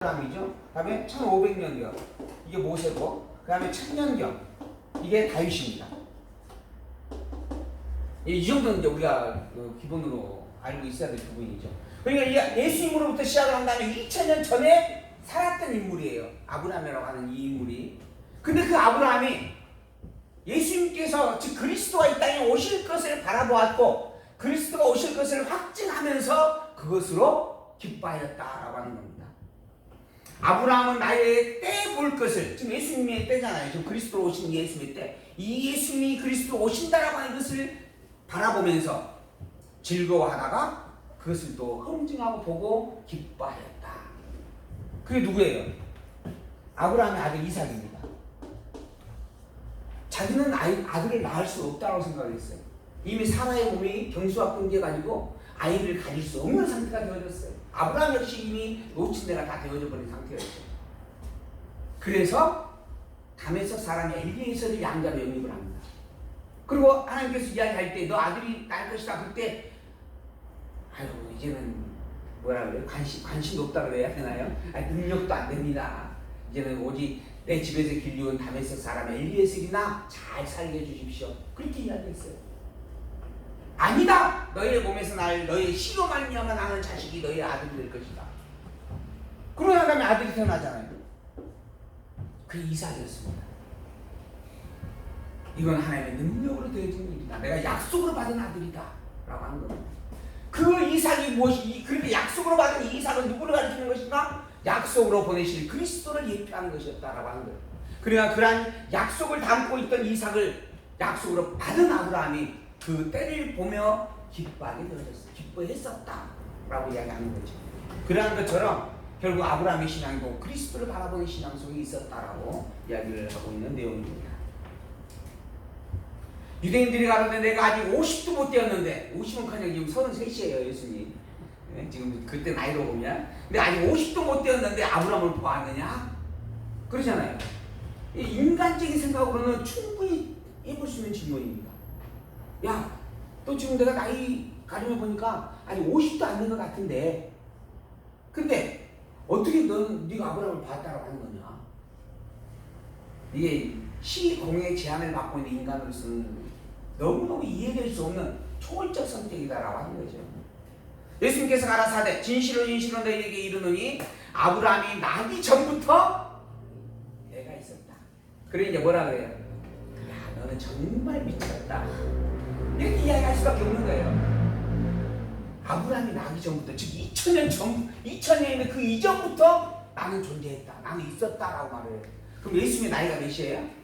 사람이죠. 그다음에 1500년경 이게 모세고, 그다음에 1000년경 이게 다윗입니다. 이 정도는 이제 우리가 기본으로 알고 있어야 될 부분이죠. 그러니까 예수님으로부터 시작을 한 다음에 2000년 전에 살았던 인물이에요. 아브라함이라고 하는 이 인물이. 근데 그 아브라함이 예수님께서 즉 그리스도가 이 땅에 오실 것을 바라보았고, 그리스도가 오실 것을 확증하면서 그것으로 기뻐하였다라고 하는 겁니다. 아브라함은 나의 때 볼 것을, 지금 예수님의 때잖아요. 지금 그리스도로 오신 예수님의 때, 이 예수님이 그리스도로 오신다라고 하는 것을 바라보면서 즐거워하다가 그것을 또 흥증하고 보고 기뻐하였다. 그게 누구예요? 아브라함의 아들 이삭입니다. 자기는 아들을 낳을 수 없다고 생각했어요. 이미 사라의 몸이 경수와 끊겨가지고 아이를 가질 수 없는 상태가 되어졌어요. 아브라함 역시 이미 놓친 데가 다 되어져 버린 상태였죠. 그래서 담에서 사람이 엘리에서를 양자로 영입을 합니다. 그리고 하나님께서 이야기할 때 너 아들이 날 것이다. 그때 아유 이제는 뭐라 그래요? 관심도 없다 그래야 되나요? 능력도 안 됩니다. 이제는 오직 내 집에서 길리온 담에서 사람 엘리에셀이나 잘 살게 해주십시오. 그렇게 이야기했어요. 아니다. 너희의 몸에서 날 너희의 씨로 말미암아 나는 자식이 너희의 아들이 될 것이다. 그러나 다음에 아들이 태어나잖아요. 그게 이삭이었습니다. 이건 하나님의 능력으로 되어진 일이다. 내가 약속으로 받은 아들이다 라고 하는 겁니다. 그 이삭이 무엇이, 그런데 약속으로 받은 이 이삭은 누구를 가리키는 것인가? 약속으로 보내실 그리스도를 예표하는 것이었다라고 하는 거예요. 그러니까 그러한 약속을 담고 있던 이삭을 약속으로 받은 아브라함이 그 때를 보며 기뻐하게 되어졌어요. 기뻐했었다라고 이야기하는 거죠. 그러한 것처럼 결국 아브라함의 신앙도 그리스도를 바라보는 신앙 속에 있었다라고 이야기를 하고 있는 내용입니다. 유대인들이 가로되 내가 아직 50도 못 되었는데, 50은커녕 지금 33이에요 예수님. 네? 지금 그때 나이로 보면. 근데 아직 50도 못 되었는데 아브라함을 보았느냐? 그러잖아요. 인간적인 생각으로는 충분히 해볼 수 있는 질문입니다. 야, 또 지금 내가 나이 가림해 보니까 아직 50도 안 된 것 같은데, 근데 어떻게 네가 아브라함을 봤다라고 하는 거냐? 이게 시공의 제한을 받고 있는 인간으로서는 너무너무 이해될 수 없는 초월적 선택이다라고 하는 거죠. 예수님께서 가라사대 진실로 진실로 너희에게 이르노니 아브라함이 나기 전부터 내가 있었다. 그래 이제 뭐라 그래요? 야, 너는 정말 미쳤다. 이렇게 이야기할 수밖에 없는 거예요. 아브라함이 나기 전부터, 즉 2000년 전, 2000년이면 그 이전부터 나는 존재했다, 나는 있었다라고 말을 해요. 그럼 예수님의 나이가 몇이에요?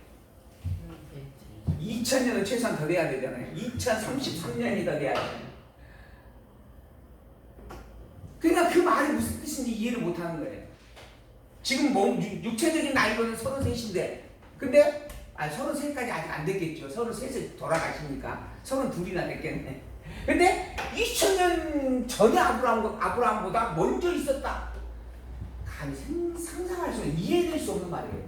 2000년은 최소한 더 돼야 되잖아요. 2033년이 더 돼야 돼요. 그러니까 그 말이 무슨 뜻인지 이해를 못하는 거예요. 지금 육체적인 나이로는 33인데, 근데 33까지 아직 안 됐겠죠. 33에 돌아가시니까 32이나 됐겠네. 근데 2000년 전에 아브라함보다 먼저 있었다. 감히 상상할 수 없는, 이해될 수 없는 말이에요.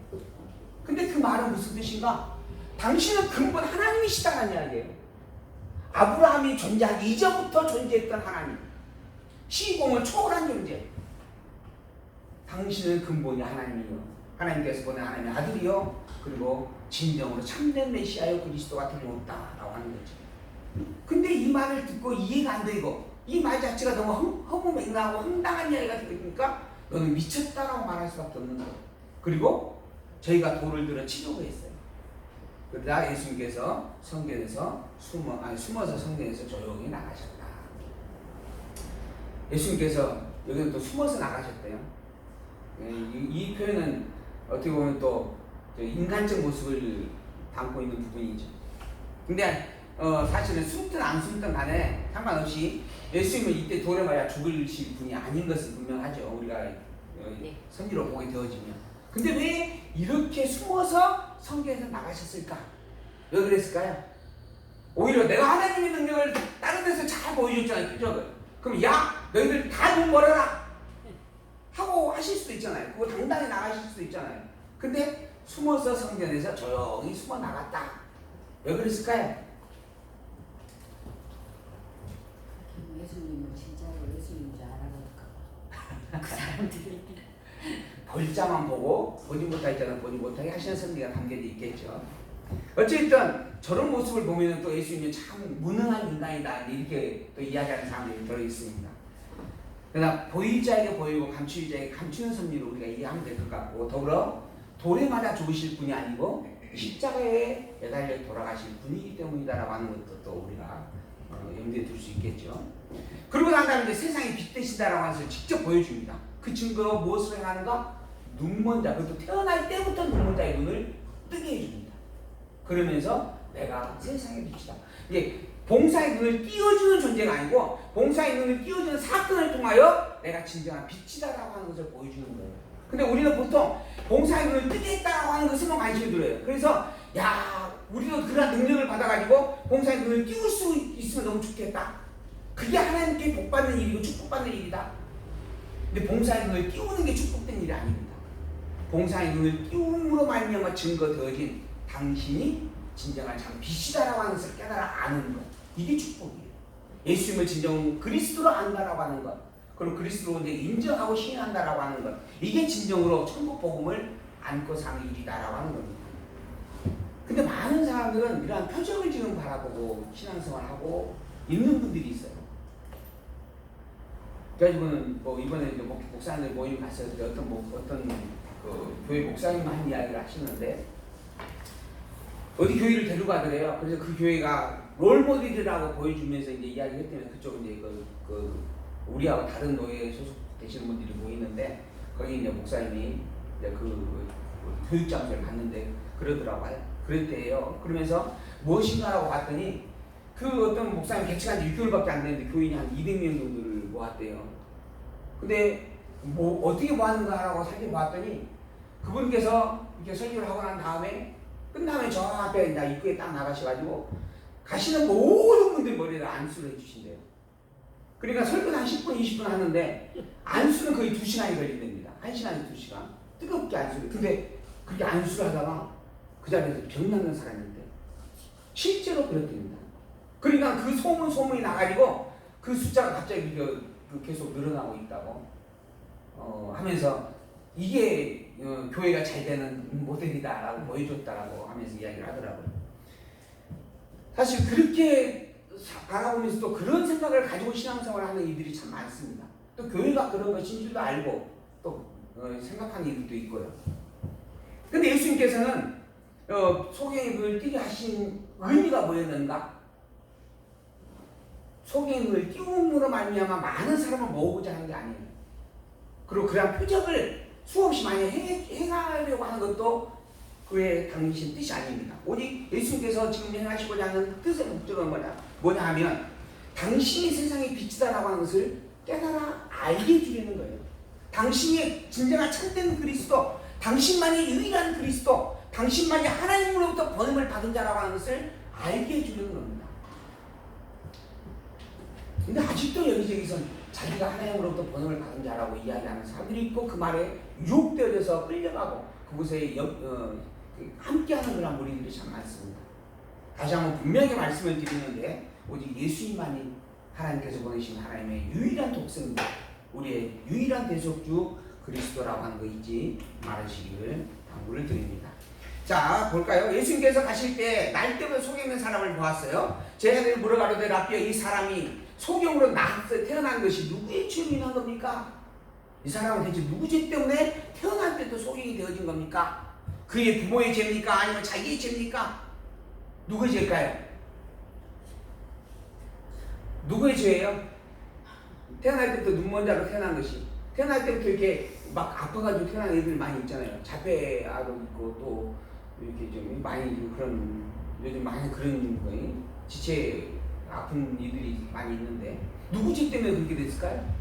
근데 그 말은 무슨 뜻인가? 당신은 근본 하나님이시다는 이야기예요. 아브라함이 존재하기 이전부터 존재했던 하나님, 시공을 초월한 존재. 당신은 근본이 하나님이요, 하나님께서 보낸 하나님의 아들이요, 그리고 진정으로 참된 메시아요 그리스도가 틀림없다라고 하는 거죠. 근데 이 말을 듣고 이해가 안 되고, 이 말 자체가 너무 허무맹랑하고 황당한 이야기가 들으니까 너는 미쳤다라고 말할 수밖에 없는 거예요. 그리고 저희가 돌을 들어 치려고 했어요. 그러다 예수님께서 성전에서 숨어서 성전에서 조용히 나가셨다. 예수님께서 여기는 또 숨어서 나가셨대요. 이 표현은 어떻게 보면 또 인간적 모습을 담고 있는 부분이죠. 근데 사실은 숨든 안 숨든 간에 상관없이 예수님은 이때 돌에 맞아 죽으실 분이 아닌 것은 분명하죠. 우리가 선지로 보게 되어지면. 근데 왜 이렇게 숨어서 성경에서 나가셨을까? 왜 그랬을까요? 오히려 내가 하나님의 능력을 다른 데서 잘 보여줬잖아요. 표적을. 그럼 야 너희들 다 눈 멀어라 하고 하실 수도 있잖아요. 그거 당당히 나가실 수도 있잖아요. 근데 숨어서 성전에서 조용히 숨어 나갔다. 왜 그랬을까요? 예수님은 진짜로 예수님인 줄 알아볼까 봐. 그 사람들이 글자만 보고 보지 못할 자는 보지 못하게 하시는 섭리가 담겨져 있겠죠. 어쨌든 저런 모습을 보면 또 예수님이 참 무능한 인간이다 이렇게 또 이야기하는 사람들이 들어있습니다. 그러나 보일 자에게 보이고 감추일 자에게 감추는 섭리로 우리가 이해하면 될 것 같고, 더불어 돌에 맞아 죽으실 분이 아니고 십자가에 매달려 돌아가실 분이기 때문이다라고 하는 것도 또 우리가 염두에 둘 수 있겠죠. 그러고 난 다음에 이제 세상에 빛 되신다라고 하는 것을 직접 보여줍니다. 그 증거로 무엇을 행하는가? 눈먼 자, 그것도 태어날 때부터 눈먼 자의 눈을 뜨게 해줍니다. 그러면서 내가 세상의 빛이다. 이게 봉사의 눈을 띄워주는 존재가 아니고 봉사의 눈을 띄워주는 사건을 통하여 내가 진정한 빛이다라고 하는 것을 보여주는 거예요. 근데 우리는 보통 봉사의 눈을 뜨게 했다라고 하는 것에만 관심이 들어요. 그래서 야, 우리도 그런 능력을 받아가지고 봉사의 눈을 띄울 수 있으면 너무 좋겠다. 그게 하나님께 복받는 일이고 축복받는 일이다. 근데 봉사의 눈을 띄우는 게 축복된 일이 아닙니다. 봉사의 눈을 띄움으로 말미암아 증거되어진 당신이 진정한 참 빛이다라고 하는 것을 깨달아 아는 것, 이게 축복이에요. 예수님을 진정 그리스도로 안다라고 하는 것, 그리고 그리스도로 이제 인정하고 신앙한다라고 하는 것, 이게 진정으로 천국 복음을 안고 사는 일이다라고 하는 겁니다. 근데 많은 사람들은 이러한 표정을 지금 바라보고 신앙생활하고 있는 분들이 있어요. 그래가지고는 뭐 이번에 이제 목사님들 모임 갔을 때 어떤 그 교회 목사님 한 이야기를 하시는데, 어디 교회를 데려가더래요. 그래서 그 교회가 롤모델이라고 보여주면서 이제 이야기를 했더니 그쪽 이제 우리하고 다른 노예에 소속되시는 분들이 모이는데, 거기 이제 목사님이 이제 그 교육장소를 갔는데 그러더라고요. 그랬대요. 그러면서 무엇인가라고 봤더니 그 어떤 목사님 개척한 지 6개월밖에 안 됐는데 교인이 한 200명 정도를 모았대요. 근데 뭐 어떻게 모았는가라고 살펴봤더니 그분께서 이렇게 설교를 하고 난 다음에 끝나면 저 앞에 입구에 딱 나가셔가지고 가시는 모든 분들 머리에 안수를 해주신대요. 그러니까 설교는 한 10분, 20분 하는데 안수는 거의 2시간이 걸린답니다. 1시간에서 2시간. 뜨겁게 안수를. 근데 그렇게 안수를 하다가 그 자리에서 병 낫는 사람인데 실제로 그랬답니다. 그러니까 그 소문이 나가지고 그 숫자가 갑자기 계속 늘어나고 있다고 하면서 이게 교회가 잘 되는 모델이다라고 보여줬다라고 하면서 이야기를 하더라고요. 사실 그렇게 바라보면서 또 그런 생각을 가지고 신앙생활을 하는 이들이 참 많습니다. 또 교회가 그런 것인 줄도 알고 또 생각하는 이들도 있고요. 근데 예수님께서는 소경의 눈을 띄게 하신 의미가 뭐였는가? 소경의 눈을 띄움으로 말미암아 많은 사람을 모으고자 하는 게 아니에요. 그리고 그런 표적을 수없이 많이 행하려고 하는 것도 그의 당신 뜻이 아닙니다. 오직 예수님께서 지금 행하시고자 하는 뜻의 목적은 뭐냐 하면 당신이 세상의 빛이다라고 하는 것을 깨달아 알게 해주려는 거예요. 당신이 진정한 참된 그리스도, 당신만이 유일한 그리스도, 당신만이 하나님으로부터 번음을 받은 자라고 하는 것을 알게 해주려는 겁니다. 근데 아직도 여기저기서 자기가 하나님으로부터 번음을 받은 자라고 이야기하는 사람들이 있고, 그 말에 유혹되어져서 끌려가고 그곳에 함께하는 그런 무리들이 참 많습니다. 다시 한번 분명하게 말씀을 드리는데, 오직 예수님만이 하나님께서 보내신 하나님의 유일한 독생자, 우리의 유일한 대속주 그리스도라고 하는 거 잊지 말으시기를 당부를 드립니다. 자, 볼까요? 예수님께서 가실 때 날 때부터 속에 있는 사람을 보았어요. 제자들이 물어가로되 라삐여, 이 사람이 소경으로 태어난 것이 누구의 죄로 인한 겁니까? 이 사람은 대체 누구 죄 때문에 태어날 때도 소경이 되어진 겁니까? 그의 부모의 죄입니까? 아니면 자기의 죄입니까? 누구의 죄일까요? 누구의 죄예요? 태어날 때부터 눈먼 자로 태어난 것이, 태어날 때부터 이렇게 막 아파가지고 태어난 애들 많이 있잖아요. 자폐아도 있고 또 이렇게 좀 많이 그런, 요즘 많이 그런 거예요. 지체 아픈 이들이 많이 있는데 누구 죄 때문에 그렇게 됐을까요?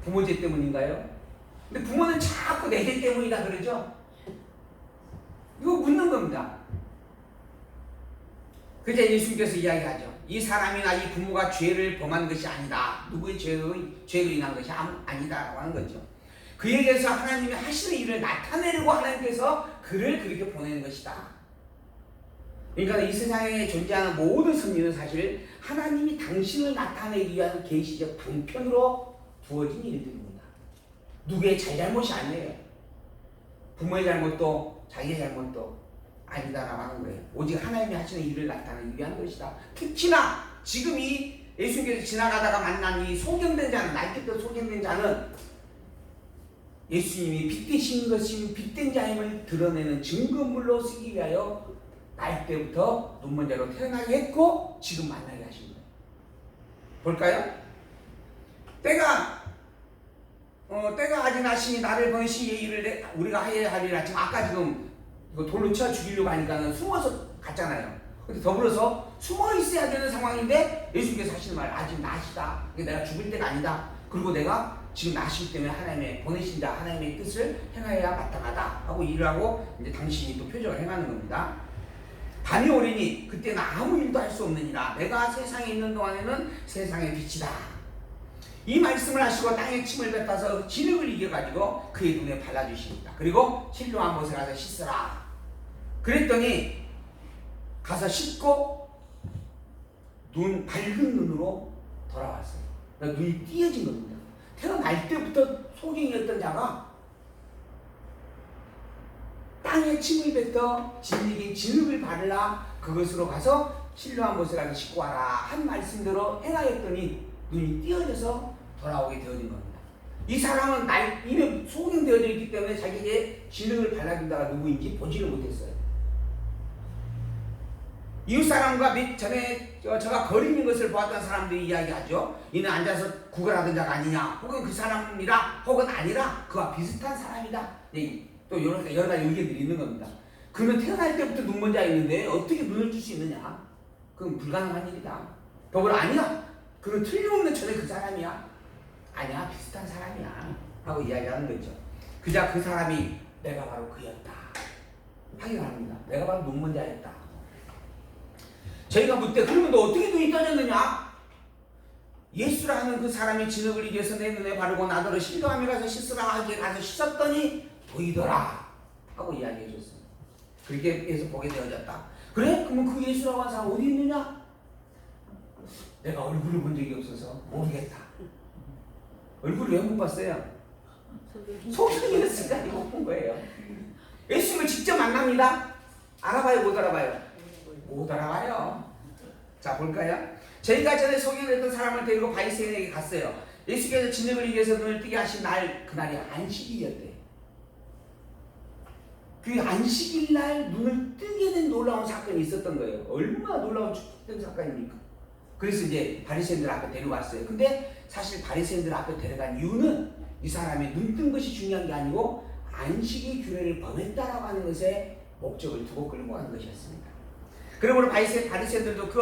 부모 죄 때문인가요? 근데 부모는 자꾸 내 죄 때문이다 그러죠? 이거 묻는 겁니다. 그저 예수님께서 이야기하죠. 이 사람이나 이 부모가 죄를 범한 것이 아니다. 누구의 죄로 인한 것이 아니다라고 하는 거죠. 그에게서 하나님이 하시는 일을 나타내려고 하나님께서 그를 그렇게 보내는 것이다. 그러니까 이 세상에 존재하는 모든 섭리는 사실 하나님이 당신을 나타내기 위한 계시적 방편으로 두어진 일들입니다. 누구의 잘잘못이 아니에요. 부모의 잘못도 자기의 잘못도 아니다라고 하는 거예요. 오직 하나님이 하시는 일을 나타내기 위한 것이다. 특히나 지금 이 예수님께서 지나가다가 만난 이 소경된 자는, 날개뼈 소경된 자는 예수님이 빛되신 것임 빛된 자임을 드러내는 증거물로 쓰기 위하여 날 때부터 눈먼 자로 태어나게 했고 지금 만나게 하신 거예요. 볼까요? 때가 아직 나시니 나를 보내신 일을 우리가 해야 하리라. 지금 아까 지금 이거 돌로 쳐 죽이려고 하니까는 숨어서 갔잖아요. 근데 더불어서 숨어 있어야 되는 상황인데 예수님께서 하시는 말, 아직 나시다. 내가 죽을 때가 아니다. 그리고 내가 지금 나시기 때문에 하나님의 보내신 자 하나님의 뜻을 행하여야 마땅하다 하고 일을 하고 이제 당신이 또 표적을 행하는 겁니다. 밤이 오리니 그때는 아무 일도 할 수 없느니라. 내가 세상에 있는 동안에는 세상의 빛이다. 이 말씀을 하시고 땅에 침을 뱉어서 진흙을 이겨가지고 그의 눈에 발라주십니다. 그리고 실로암 못에 가서 씻으라. 그랬더니 가서 씻고 밝은 눈으로 돌아왔어요. 그러니까 눈이 띄어진 겁니다. 태어날 때부터 소경이었던 자가 땅에 침을 뱉어 진흙을 바르라. 그것으로 가서 실로암 못에 가서 씻고 와라 한 말씀대로 행하였더니 눈이 띄어져서 돌아오게 되어진 겁니다. 이 사람은 이미 소경되어져 있기 때문에 자기에게 진흙을 발라준다가 누구인지 보지를 못했어요. 이웃사람과 몇 전에 저가 거리는 것을 보았던 사람들이 이야기하죠. 이는 앉아서 구걸하던 자가 아니냐, 혹은 그 사람이라, 혹은 아니라 그와 비슷한 사람이다. 또 여러 가지 의견들이 있는 겁니다. 그는 태어날 때부터 눈먼 자였는데 어떻게 눈을 뜰 수 있느냐? 그건 불가능한 일이다. 더불어 아니야, 그는 틀림없는 전에 그 사람이야. 아니야, 비슷한 사람이야 하고 이야기하는 거죠. 그자 그 사람이 내가 바로 그였다 확인합니다. 내가 바로 눈먼 자였다. 저희가 묻되 그러면 너 어떻게 눈이 떠졌느냐? 예수라는 그 사람이 진흙을 이겨서 내 눈에 바르고 나더러 실로암에 가서 씻으라 하기에 가서 씻었더니 보이더라 하고 이야기해 줬습니다. 그렇게 해서 보게 되어졌다. 그래? 그러면 그 예수라고 하는 사람 어디 있느냐? 내가 얼굴을 본 적이 없어서 모르겠다. 얼굴을 왜 못 봤어요? 소경이었으니까 못 본 거예요. 예수님을 직접 만납니다. 알아봐요, 못 알아봐요? 못 알아봐요. 자, 볼까요? 저희가 전에 소경했던 사람을 데리고 바리새인에게 갔어요. 예수께서 진흙을 이겨서 눈을 뜨게 하신 그날이 안식일이었대요. 그 안식일날 눈을 뜨게 된 놀라운 사건이 있었던 거예요. 얼마나 놀라운 축복된 사건입니까? 그래서 이제 바리새인들 앞에 데려갔어요. 근데 사실 바리새인들 앞에 데려간 이유는 이 사람이 눈 뜬 것이 중요한 게 아니고 안식일 규례를 범했다라고 하는 것에 목적을 두고 끌고 가는 것이었습니다. 그러므로 바리새인들도 그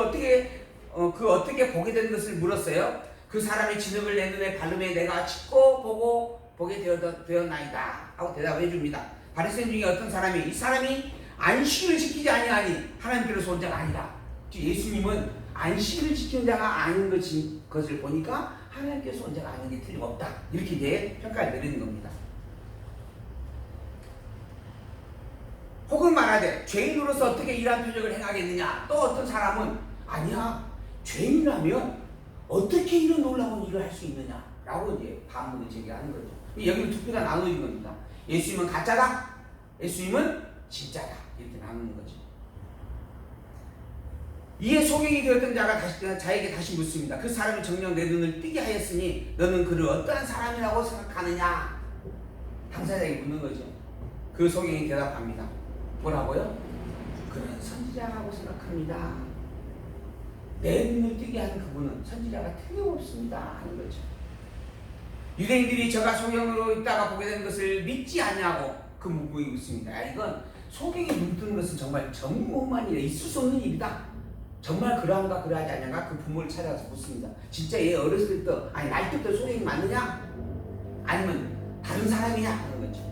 어떻게 보게 된 것을 물었어요. 그 사람이 진흙을 내 눈에 바르매 내가 씻고 보게 되었나이다 하고 대답해 줍니다. 바리새인 중에 어떤 사람이 이 사람이 안식일을 지키지 아니하니 하나님께로서 온 자가 아니다. 예수님은 안식일을 지키는 자가 아닌 것을 보니까 하나님께서 온 자가 아닌 게 틀림없다. 이렇게 이제 평가를 내리는 겁니다. 혹은 말하되 죄인으로서 어떻게 이러한 표적을 행하겠느냐. 또 어떤 사람은 아니야, 죄인이라면 어떻게 이런 놀라운 일을 할 수 있느냐 라고 이제 반문을 제기하는 거죠. 여기는 두 표가 나누는 겁니다. 예수님은 가짜다, 예수님은 진짜다, 이렇게 나누는 거죠. 이에 소경이 되었던 자가 자에게 다시 묻습니다. 그 사람이 정녕 내 눈을 뜨게 하였으니 너는 그를 어떠한 사람이라고 생각하느냐? 당사자에게 묻는 거죠. 그 소경이 대답합니다. 뭐라고요? 그는 선지자라고 생각합니다. 내 눈을 뜨게 하는 그분은 선지자가 틀림없습니다 하는 거죠. 유대인들이 저가 소경으로 있다가 보게 된 것을 믿지 않냐고 그 문구에 묻습니다. 이건 소경이 눈 뜨는 것은 정말 전무후무한 일이야. 있을 수 없는 일이다. 정말 그러한가 그러하지 않냐가 그 부모를 찾아가서 묻습니다. 진짜 얘 어렸을 때부터 날 때부터 소경이 맞느냐? 아니면 다른 사람이냐? 하는 거죠.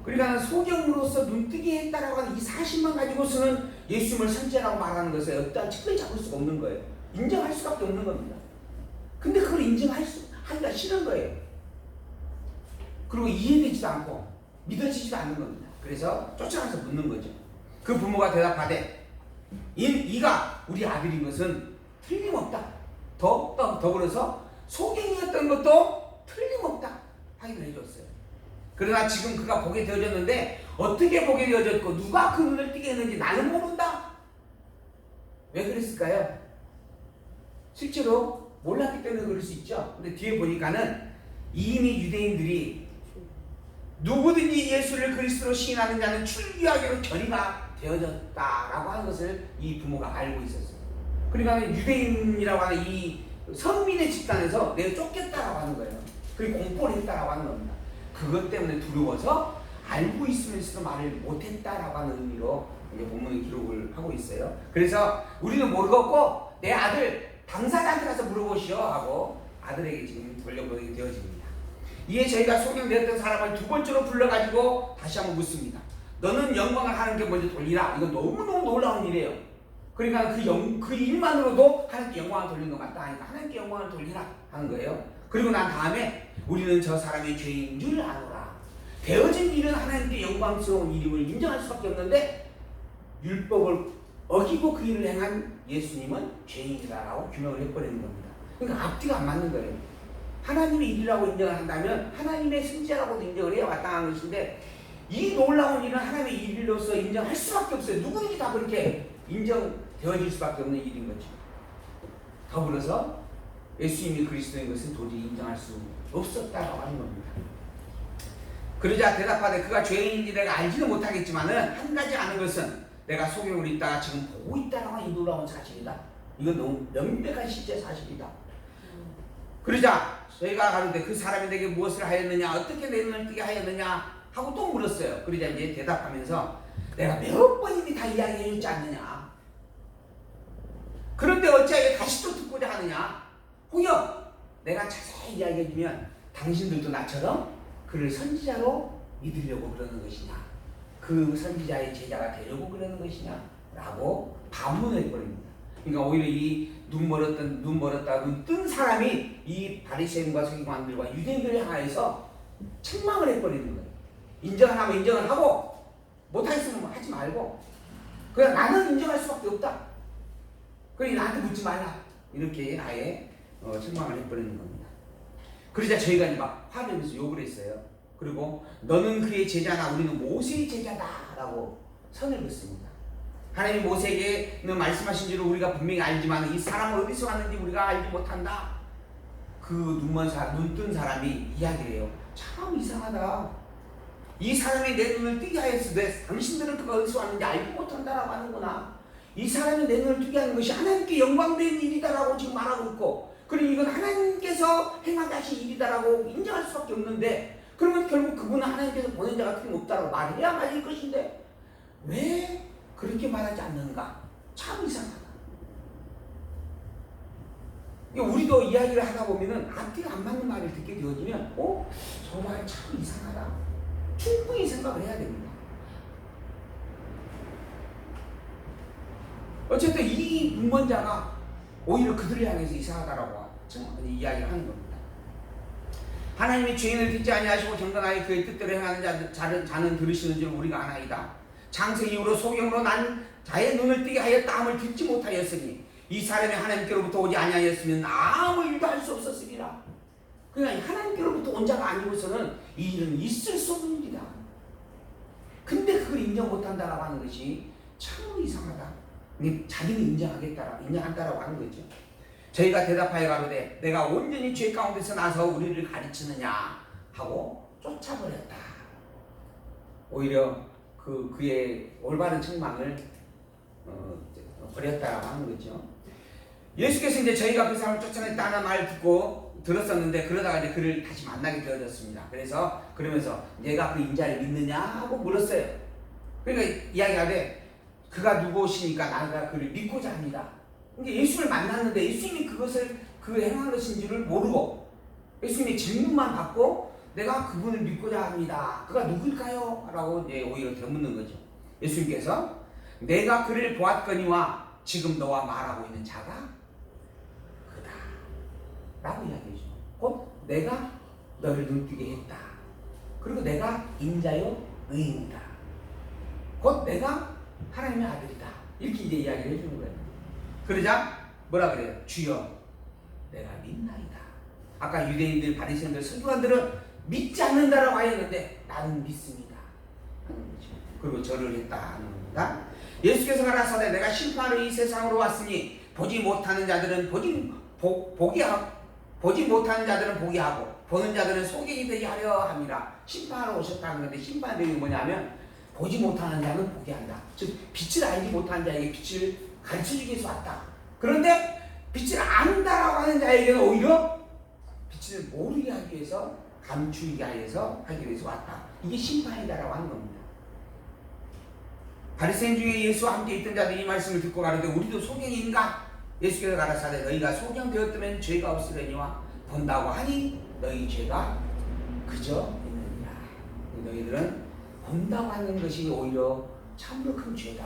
그러니까 소경으로서 눈뜨게 했다라고 하는 이 사실만 가지고서는 예수님을 선지자라고 말하는 것에 어떠한 측근을 잡을 수가 없는 거예요. 인정할 수밖에 없는 겁니다. 근데 그걸 하기가 싫은 거예요. 그리고 이해되지도 않고 믿어지지도 않는 겁니다. 그래서 쫓아가서 묻는 거죠. 그 부모가 대답하되 이가 우리 아들인 것은 틀림없다. 더불어서 소경이었던 것도 틀림없다. 확인을 해줬어요. 그러나 지금 그가 보게 되어졌는데 어떻게 보게 되어졌고 누가 그 눈을 뜨게 했는지 나는 모른다. 왜 그랬을까요? 실제로 몰랐기 때문에 그럴 수 있죠. 근데 뒤에 보니까는 이미 유대인들이 누구든지 예수를 그리스도로 시인하는 자는 출교하기로 결의가 되어졌다라고 하는 것을 이 부모가 알고 있었어요. 그러니까 유대인이라고 하는 이 선민의 집단에서 내가 쫓겼다라고 하는 거예요. 그리고 공포를 했다라고 하는 겁니다. 그것 때문에 두려워서 알고 있으면서도 말을 못했다라고 하는 의미로 이제 본문의 기록을 하고 있어요. 그래서 우리는 모르겠고 내 아들 당사자한테 가서 물어보시오 하고 아들에게 지금 돌려보내게 되어집니다. 이에 저희가 소경되었던 사람을 두 번째로 불러가지고 다시 한번 묻습니다. 너는 영광을 하나님께 먼저 돌리라. 이건 너무너무 놀라운 일이에요. 그러니까 그 일만으로도 하나님께 영광을 돌리는 것 같다 하니까 하나님께 영광을 돌리라 하는 거예요. 그리고 난 다음에 우리는 저 사람의 죄인 줄 아노라. 되어진 일은 하나님께 영광스러운 일임을 인정할 수밖에 없는데 율법을 어기고 그 일을 행한 예수님은 죄인이다라고 규명을 해버리는 겁니다. 그러니까 앞뒤가 안 맞는 거예요. 하나님의 일이라고 인정을 한다면 하나님의 승자라고도 인정을 해야 마땅한 것인데 이 놀라운 일은 하나님의 일로서 인정할 수밖에 없어요. 누구든지 다 그렇게 인정되어질 수밖에 없는 일인 거죠. 더불어서 예수님이 그리스도인 것은 도저히 인정할 수 없었다고 하는 겁니다. 그러자 대답하되 그가 죄인인지 내가 알지는 못하겠지만은 한 가지 아는 것은 내가 소경을 있다가 지금 보고 있다라고 하는 이 놀라운 사실이다. 이건 너무 명백한 실제 사실이다. 그러자 저희가 가는데 그 사람이 내게 무엇을 하였느냐, 어떻게 내 눈을 뜨게 하였느냐 하고 또 물었어요. 그러자 이제 대답하면서 내가 몇 번이니 다 이야기해 주지 않느냐. 그런데 어찌하여 다시 또 듣고자 하느냐. 혹여 내가 자세히 이야기해 주면 당신들도 나처럼 그를 선지자로 믿으려고 그러는 것이냐, 그 선지자의 제자가 되려고 그러는 것이냐 라고 반문해 버립니다. 그러니까 오히려 이 눈 멀었다 눈 뜬 사람이 이 바리새인과 서기관들과 유대인들을 향하여서 책망을 해버리는 거예요. 인정을 하면 인정을 하고 못하겠으면 하지 말고 그냥 나는 인정할 수밖에 없다. 그러니 나한테 묻지 말라. 이렇게 아예 책망을 해버리는 겁니다. 그러자 저희가 이제 막 화내면서 욕을 했어요. 그리고 너는 그의 제자나 우리는 모세의 제자다라고 선을 긋습니다. 하나님이 모세에게는 말씀하신 줄을 우리가 분명히 알지만 이 사람은 어디서 왔는지 우리가 알지 못한다. 그 눈 뜬 사람이 이야기를 해요. 참 이상하다. 이 사람이 내 눈을 뜨게 하였으되 당신들은 그가 어디서 왔는지 알지 못한다라고 하는구나. 이 사람이 내 눈을 뜨게 하는 것이 하나님께 영광된 일이다라고 지금 말하고 있고, 그리고 이건 하나님께서 행하게 하신 일이다라고 인정할 수밖에 없는데, 그러면 결국 그분은 하나님께서 보낸 자가 틀림없다라고 말해야 말일 것인데 왜 그렇게 말하지 않는가? 참 이상하다. 우리도 이야기를 하다 보면은 앞뒤가 안 맞는 말을 듣게 되어지면 저 말 참 이상하다. 충분히 생각을 해야 됩니다. 어쨌든 이 문문자가 오히려 그들을 향해서 이상하다라고 이야기를 하는 겁니다. 하나님이 죄인을 듣지 아니하시고 경건하여 그의 뜻대로 행하는 자는 들으시는 줄 우리가 아나이다. 창세 이후로 소경으로 난 자의 눈을 뜨게 하였다 함을 듣지 못하였으니 이 사람이 하나님께로부터 오지 아니하였으면 아무 일도 할 수 없었으리라. 그러니까 하나님께로부터 온 자가 아니고서는 이 일은 있을 수 없는 일이다. 근데 그걸 인정 못한다라고 하는 것이 참 이상하다. 자기는 인정한다라고 하는 거죠. 저희가 대답하여 가로되 내가 온전히 죄 가운데서 나서 우리를 가르치느냐 하고 쫓아버렸다. 오히려 그의 올바른 책망을 버렸다라고 하는 거죠. 예수께서 이제 저희가 그 사람을 쫓아냈다는 말 듣고 들었었는데 그러다가 이제 그를 다시 만나게 되어졌습니다. 그러면서 내가 그 인자를 믿느냐 하고 물었어요. 그러니까 이야기하되 그가 누구시니까 내가 그를 믿고자 합니다. 그러니까 예수를 만났는데 예수님이 그 행한 것인지를 모르고 예수님의 질문만 받고 내가 그분을 믿고자 합니다. 그가 누굴까요? 라고 이제 오히려 되묻는 거죠. 예수님께서 내가 그를 보았거니와 지금 너와 말하고 있는 자가 그다 라고 이야기해줘. 곧 내가 너를 눈뜨게 했다. 그리고 내가 인자요 의인이다. 곧 내가 하나님의 아들이다. 이렇게 이제 이야기를 해주는 거예요. 그러자 뭐라 그래요? 주여 내가 믿나이다. 아까 유대인들 바리새인들 서기관들은 믿지 않는다라고 하였는데 나는 믿습니다 하는 거죠. 그리고 절을 했다 하는 겁니다. 예수께서 가라사대 내가 심판으로 이 세상으로 왔으니 보지 못하는 자들은 보지 못하는 자들은 보게 하고 보는 자들은 소경이 되게 하려 함이라. 심판하러 오셨다는 건데 심판 내용이 뭐냐면 보지 못하는 자는 보게 한다. 즉 빛을 알지 못하는 자에게 빛을 가르쳐주기 위해서 왔다. 그런데 빛을 안다라고 하는 자에게는 오히려 빛을 모르게 하기 위해서 감추기 위해서 하기 위해서 왔다. 이게 심판이다라고 하는 겁니다. 바리새인 중에 예수와 함께 있던 자들이 이 말씀을 듣고 가는데 우리도 소경인가? 예수께서 가라사대 너희가 소경되었다면 죄가 없으려니와 본다고 하니 너희 죄가 그저 있느니라. 너희들은 본다고 하는 것이 오히려 참으로 큰 죄다.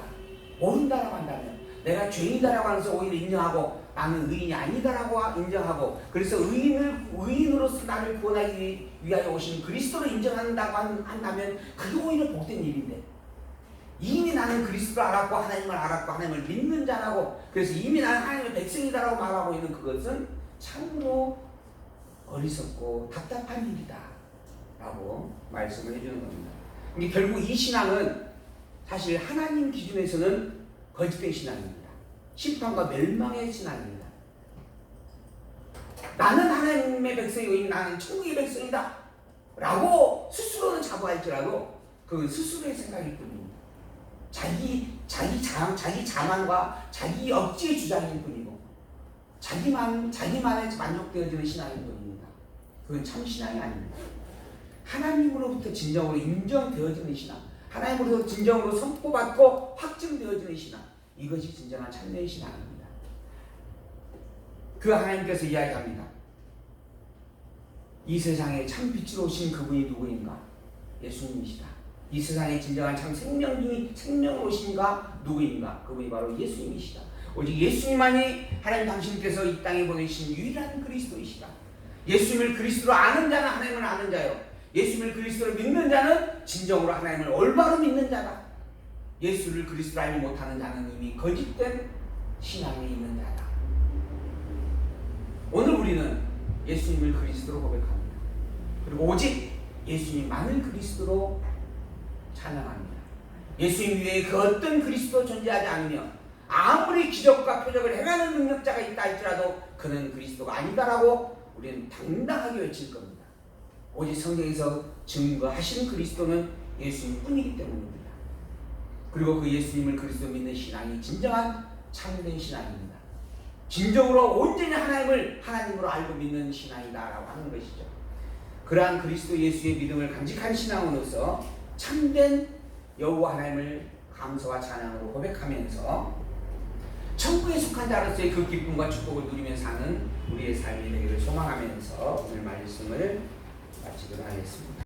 모른다라고 한다면 내가 죄인이다라고 하면서 오히려 인정하고 나는 의인이 아니다라고 인정하고 그래서 의인으로서 나를 구원하기 위하여 오신 그리스도를 인정한다고 한다면 그게 오히려 복된 일인데 이미 나는 그리스도를 알았고 하나님을 알았고 하나님을 믿는 자라고 그래서 이미 나는 하나님의 백성이다라고 말하고 있는 그것은 참으로 어리석고 답답한 일이다 라고 말씀을 해주는 겁니다. 근데 결국 이 신앙은 사실 하나님 기준에서는 거짓된 신앙입니다. 심판과 멸망의 신앙입니다. 나는 하나님의 백성이고 나는 천국의 백성이다 라고 스스로는 자부할지라도 그건 스스로의 생각일 뿐입니다. 자기 자만과 자기 억지의 주장일 뿐이고 자기만에 만족되어지는 신앙일 뿐입니다. 그건 참 신앙이 아닙니다. 하나님으로부터 진정으로 인정되어지는 신앙, 하나님으로부터 진정으로 선포받고 확증되어지는 신앙, 이것이 진정한 참된 신앙입니다. 그 하나님께서 이야기합니다. 이 세상에 참 빛으로 오신 그분이 누구인가? 예수님이시다. 이 세상에 진정한 참 생명으로 오신가? 누구인가? 그분이 바로 예수님이시다. 오직 예수님만이 하나님 당신께서 이 땅에 보내신 유일한 그리스도이시다. 예수님을 그리스도로 아는 자는 하나님을 아는 자요. 예수님을 그리스도로 믿는 자는 진정으로 하나님을 올바로 믿는 자다. 예수를 그리스도로 알지 못하는 자는 이미 거짓된 신앙에 있는 자다. 오늘 우리는 예수님을 그리스도로 고백합니다. 그리고 오직 예수님만을 그리스도로 찬양합니다. 예수님 외에 그 어떤 그리스도 존재하지 않으며 아무리 기적과 표적을 행하는 능력자가 있다 할지라도 그는 그리스도가 아니다라고 우리는 당당하게 외칠 겁니다. 오직 성경에서 증거하신 그리스도는 예수님뿐이기 때문입니다. 그리고 그 예수님을 그리스도 믿는 신앙이 진정한 참된 신앙입니다. 진정으로 온전히 하나님을 하나님으로 알고 믿는 신앙이다라고 하는 것이죠. 그러한 그리스도 예수의 믿음을 간직한 신앙으로서 참된 여호와 하나님을 감사와 찬양으로 고백하면서 천국에 속한 자로서의 그 기쁨과 축복을 누리며 사는 우리의 삶이 되기를 소망하면서 오늘 말씀을 마치도록 하겠습니다.